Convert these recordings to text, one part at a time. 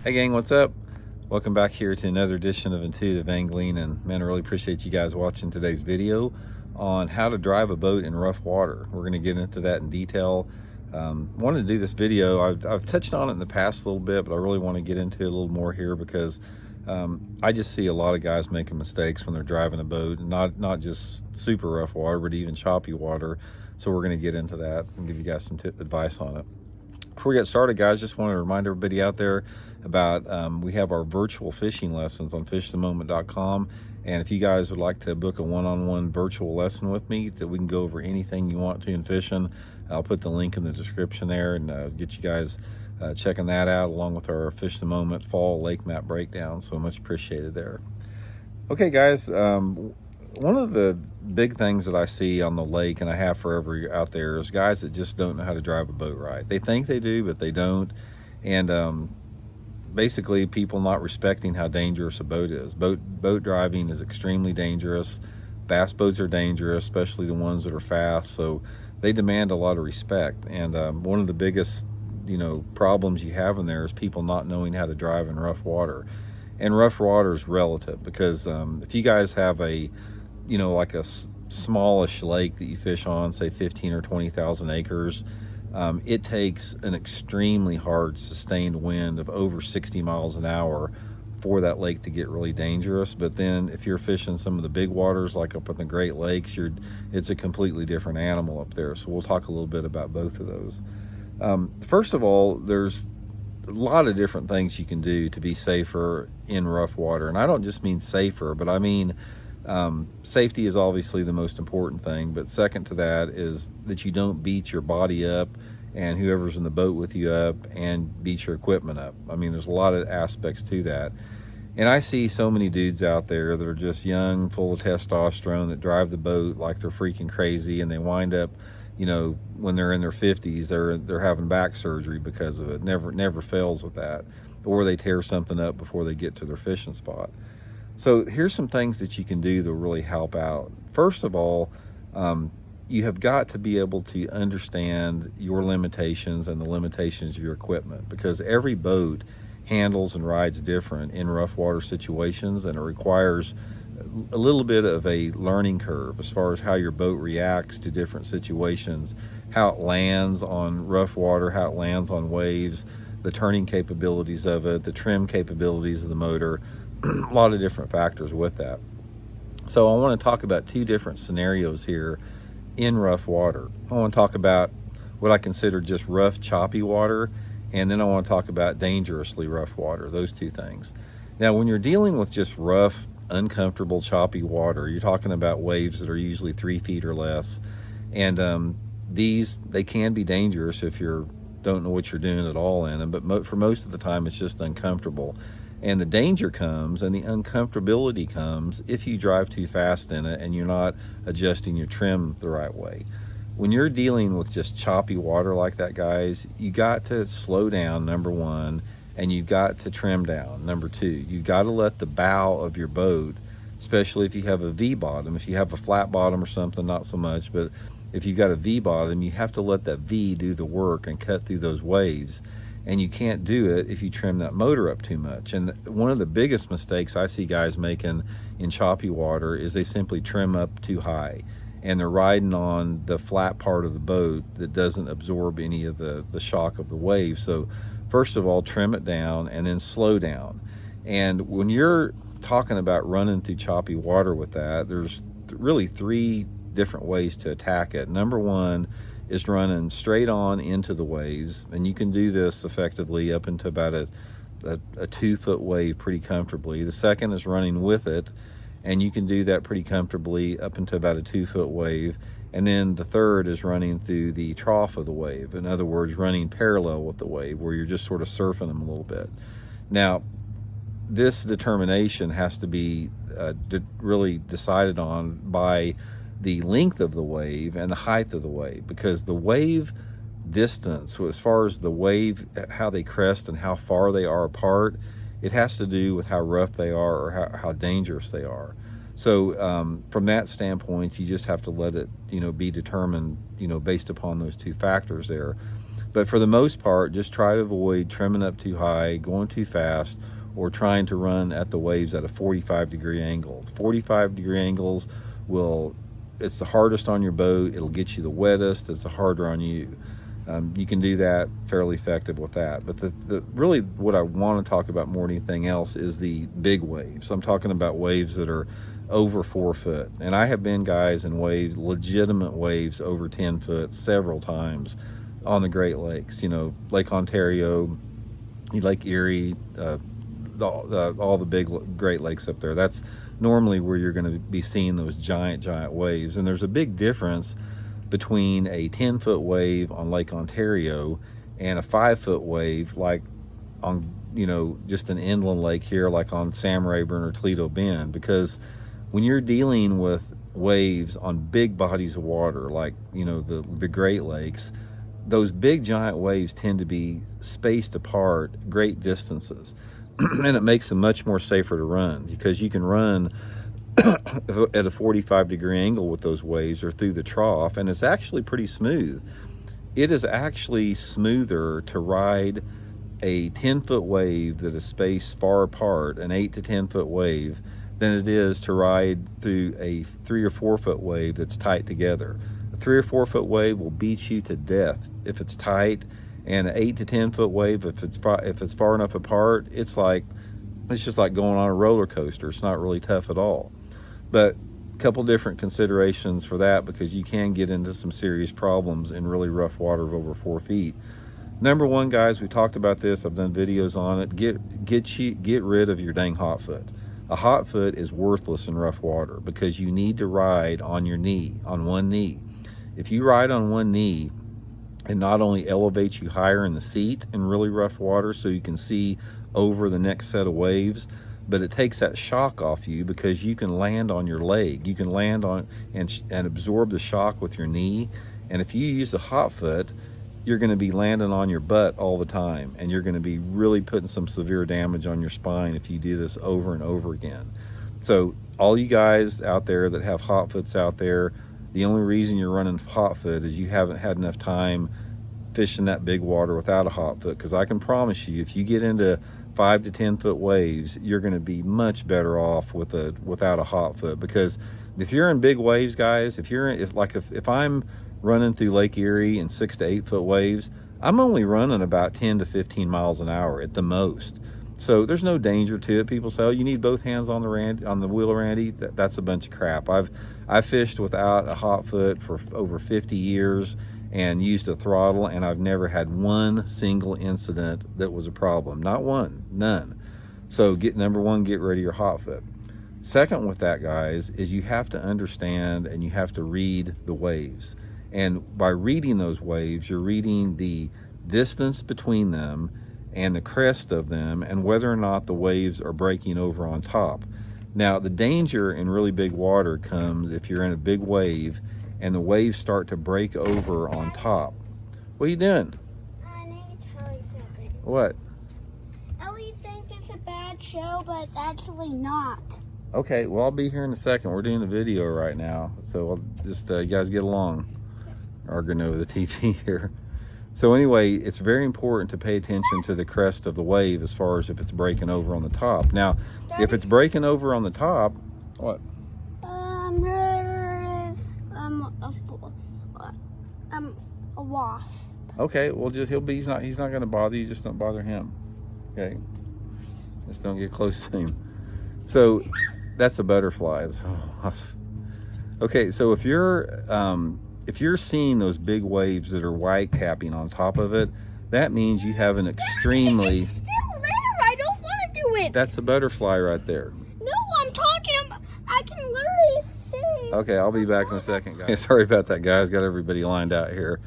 Hey gang, what's up? Welcome back here to another edition of Intuitive Angling, and man, I really appreciate you guys watching today's video on how to drive a boat in rough water. We're going to get into that in detail. Wanted to do this video. I've touched on it in the past a little bit, but I really want to get into it a little more here because I just see a lot of guys making mistakes when they're driving a boat, and not just super rough water, but even choppy water. So we're going to get into that and give you guys some advice on it. Before we get started, guys, just want to remind everybody out there about we have our virtual fishing lessons on fishthemoment.com, and if you guys would like to book a one-on-one virtual lesson with me that we can go over anything you want to in fishing, I'll put the link in the description there and get you guys checking that out, along with our Fish the Moment fall lake map breakdown. So much appreciated there. Okay, guys, one of the big things that I see on the lake, and I have forever out there, is guys that just don't know how to drive a boat right. They think they do, but they don't. And basically, people not respecting how dangerous a boat is. Boat driving is extremely dangerous. Bass boats are dangerous, especially the ones that are fast. So they demand a lot of respect. And one of the biggest, problems you have in there is people not knowing how to drive in rough water. And rough water is relative because if you guys have a like a smallish lake that you fish on, say 15 or 20,000 acres, it takes an extremely hard sustained wind of over 60 miles an hour for that lake to get really dangerous. But then if you're fishing some of the big waters, like up in the Great Lakes, it's a completely different animal up there. So we'll talk a little bit about both of those. First of all, there's a lot of different things you can do to be safer in rough water. And I don't just mean safer, but I mean safety is obviously the most important thing, but second to that is that you don't beat your body up and whoever's in the boat with you up and beat your equipment up. I mean, there's a lot of aspects to that. And I see so many dudes out there that are just young, full of testosterone, that drive the boat like they're freaking crazy, and they wind up, when they're in their 50s, they're having back surgery because of it. Never fails with that. Or they tear something up before they get to their fishing spot. So here's some things that you can do to really help out. First of all, you have got to be able to understand your limitations and the limitations of your equipment, because every boat handles and rides different in rough water situations, and it requires a little bit of a learning curve as far as how your boat reacts to different situations, how it lands on rough water, how it lands on waves, the turning capabilities of it, the trim capabilities of the motor, a lot of different factors with that. So I want to talk about two different scenarios here in rough water. I want to talk about what I consider just rough, choppy water, and then I want to talk about dangerously rough water, those two things. Now, when you're dealing with just rough, uncomfortable, choppy water, you're talking about waves that are usually 3 feet or less, and they can be dangerous if you don't know what you're doing at all in them, but for most of the time it's just uncomfortable. And the danger comes and the uncomfortability comes if you drive too fast in it and you're not adjusting your trim the right way. When you're dealing with just choppy water like that, guys, you got to slow down, number one, and you've got to trim down, number two. You've got to let the bow of your boat, especially if you have a V bottom, if you have a flat bottom or something, not so much, but if you've got a V bottom, you have to let that V do the work and cut through those waves. And you can't do it if you trim that motor up too much. And one of the biggest mistakes I see guys making in choppy water is they simply trim up too high, and they're riding on the flat part of the boat that doesn't absorb any of the shock of the wave. So first of all, trim it down and then slow down. And when you're talking about running through choppy water with that, there's really three different ways to attack it. Number one is running straight on into the waves, and you can do this effectively up into about a 2 foot wave pretty comfortably. The second is running with it, and you can do that pretty comfortably up into about a 2 foot wave. And then the third is running through the trough of the wave. In other words, running parallel with the wave, where you're just sort of surfing them a little bit. Now, this determination has to be really decided on by the length of the wave and the height of the wave, because the wave distance, as far as the wave, how they crest and how far they are apart, it has to do with how rough they are or how dangerous they are. So from that standpoint, you just have to let it, be determined, based upon those two factors there. But for the most part, just try to avoid trimming up too high, going too fast, or trying to run at the waves at a 45-degree angle. 45-degree angles it's the hardest on your boat. It'll get you the wettest. It's the harder on you. You can do that fairly effective with that. But really what I want to talk about more than anything else is the big waves. I'm talking about waves that are over 4 foot. And I have been, guys, in waves, legitimate waves over 10 foot several times on the Great Lakes. Lake Ontario, Lake Erie, all the big Great Lakes up there. That's normally where you're going to be seeing those giant waves. And there's a big difference between a 10-foot wave on Lake Ontario and a 5-foot wave like on, just an inland lake here, like on Sam Rayburn or Toledo Bend. Because when you're dealing with waves on big bodies of water, like, the Great Lakes, those big giant waves tend to be spaced apart great distances. And it makes them much more safer to run, because you can run at a 45-degree angle with those waves or through the trough, and it's actually pretty smooth. It is actually smoother to ride a 10-foot wave that is spaced far apart, an 8 to 10-foot wave, than it is to ride through a 3 or 4 foot wave that's tight together. A 3 or 4 foot wave will beat you to death if it's tight, and an 8 to 10 foot wave, if it's far enough apart, it's just like going on a roller coaster. It's not really tough at all. But a couple different considerations for that, because you can get into some serious problems in really rough water of over 4 feet. Number one, guys, we talked about this. I've done videos on it. Get rid of your dang hot foot. A hot foot is worthless in rough water, because you need to ride on your knee, on one knee. If you ride on one knee, it not only elevates you higher in the seat in really rough water so you can see over the next set of waves, but it takes that shock off you, because you can land on your leg. You can land on and absorb the shock with your knee. And if you use a hot foot, you're going to be landing on your butt all the time, and you're going to be really putting some severe damage on your spine if you do this over and over again. So all you guys out there that have hot foots out there, the only reason you're running hot foot is you haven't had enough time fishing that big water without a hot foot. Because I can promise you, if you get into 5 to 10 foot waves, you're going to be much better off without a hot foot. Because if you're in big waves, guys, if I'm running through Lake Erie in 6 to 8 foot waves, I'm only running about 10 to 15 miles an hour at the most. So there's no danger to it. People say, oh, you need both hands on the wheel, Randy. That's a bunch of crap. I've fished without a hot foot for over 50 years and used a throttle, and I've never had one single incident that was a problem. Not one, none. So number one, get rid of your hot foot. Second with that, guys, is you have to understand and you have to read the waves. And by reading those waves, you're reading the distance between them and the crest of them, and whether or not the waves are breaking over on top. Now, the danger in really big water comes if you're in a big wave and the waves start to break over on top. What are you doing? I need to tell you something. What? Ellie thinks it's a bad show, but it's actually not. Okay, well, I'll be here in a second. We're doing a video right now, so I'll just you guys get along. Arguing over the TV here. So anyway, it's very important to pay attention to the crest of the wave as far as if it's breaking over on the top. Now, Daddy? if it's breaking over on the top, what? There is a wasp. Okay, well, he's not going to bother you. Just don't bother him. Okay, just don't get close to him. So that's a butterfly. Okay, so if you're seeing those big waves that are white capping on top of it, that means you have an extremely... It's still there. I don't want to do it. That's a butterfly right there. No, I'm talking about... I can literally see... Okay, I'll be back in a second, guys. Sorry about that, guys. Got everybody lined out here.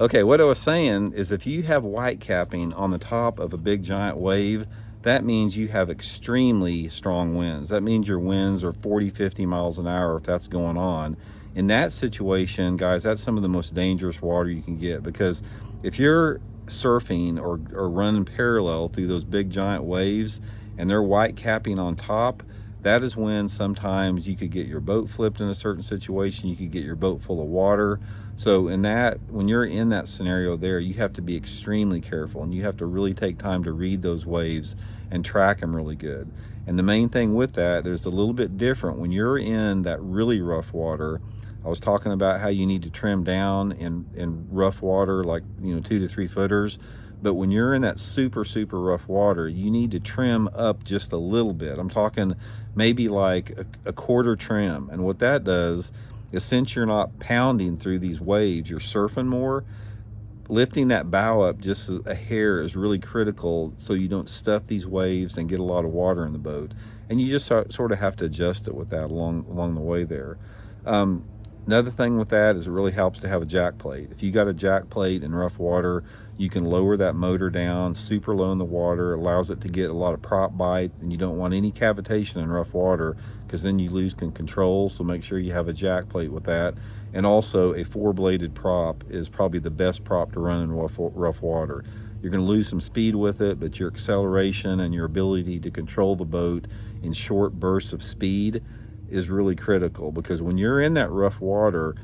Okay, what I was saying is if you have white capping on the top of a big giant wave, that means you have extremely strong winds. That means your winds are 40, 50 miles an hour if that's going on. In that situation, guys, that's some of the most dangerous water you can get, because if you're surfing or running parallel through those big giant waves and they're white capping on top, that is when sometimes you could get your boat flipped in a certain situation. You could get your boat full of water. So when you're in that scenario there, you have to be extremely careful, and you have to really take time to read those waves and track them really good. And the main thing with that, there's a little bit different when you're in that really rough water. I was talking about how you need to trim down in rough water, like 2 to 3 footers. But when you're in that super rough water, you need to trim up just a little bit. I'm talking maybe like a quarter trim. And what that does is, since you're not pounding through these waves, you're surfing more, lifting that bow up just a hair is really critical, so you don't stuff these waves and get a lot of water in the boat. And you just sort of have to adjust it with that along the way there. Another thing with that is it really helps to have a jack plate. If you got a jack plate in rough water, you can lower that motor down super low in the water. It allows it to get a lot of prop bite, and you don't want any cavitation in rough water, because then you lose control. So make sure you have a jack plate with that. And also, a 4-bladed prop is probably the best prop to run in rough water. You're going to lose some speed with it, but your acceleration and your ability to control the boat in short bursts of speed is really critical, because when you're in that rough water,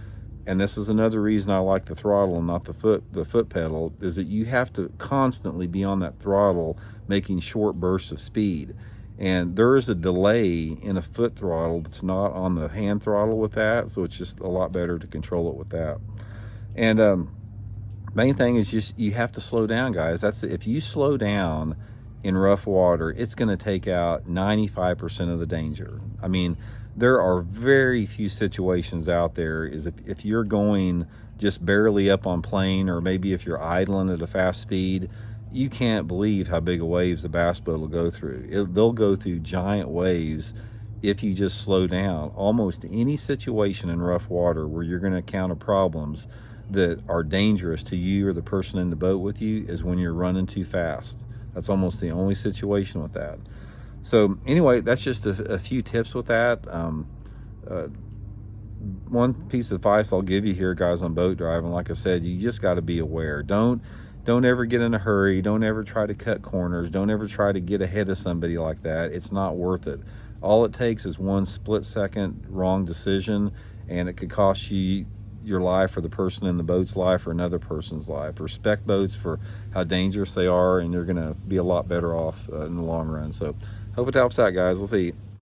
and this is another reason I like the throttle and not the foot pedal, is that you have to constantly be on that throttle making short bursts of speed. And there is a delay in a foot throttle that's not on the hand throttle with that, so it's just a lot better to control it with that. And main thing is just you have to slow down, guys. If you slow down in rough water, it's going to take out 95% of the danger. I mean, there are very few situations out there is if you're going just barely up on plane, or maybe if you're idling at a fast speed, you can't believe how big of waves the bass boat will go through. They'll go through giant waves if you just slow down. Almost any situation in rough water where you're going to encounter problems that are dangerous to you or the person in the boat with you is when you're running too fast. That's almost the only situation with that. So anyway, that's just a few tips with that. One piece of advice I'll give you here, guys, on boat driving, like I said, you just got to be aware. Don't ever get in a hurry. Don't ever try to cut corners. Don't ever try to get ahead of somebody like that. It's not worth it. All it takes is one split-second wrong decision, and it could cost you your life, or the person in the boat's life, or another person's life. Respect boats for how dangerous they are, and you're going to be a lot better off in the long run. So hope it helps out, guys. We'll see you.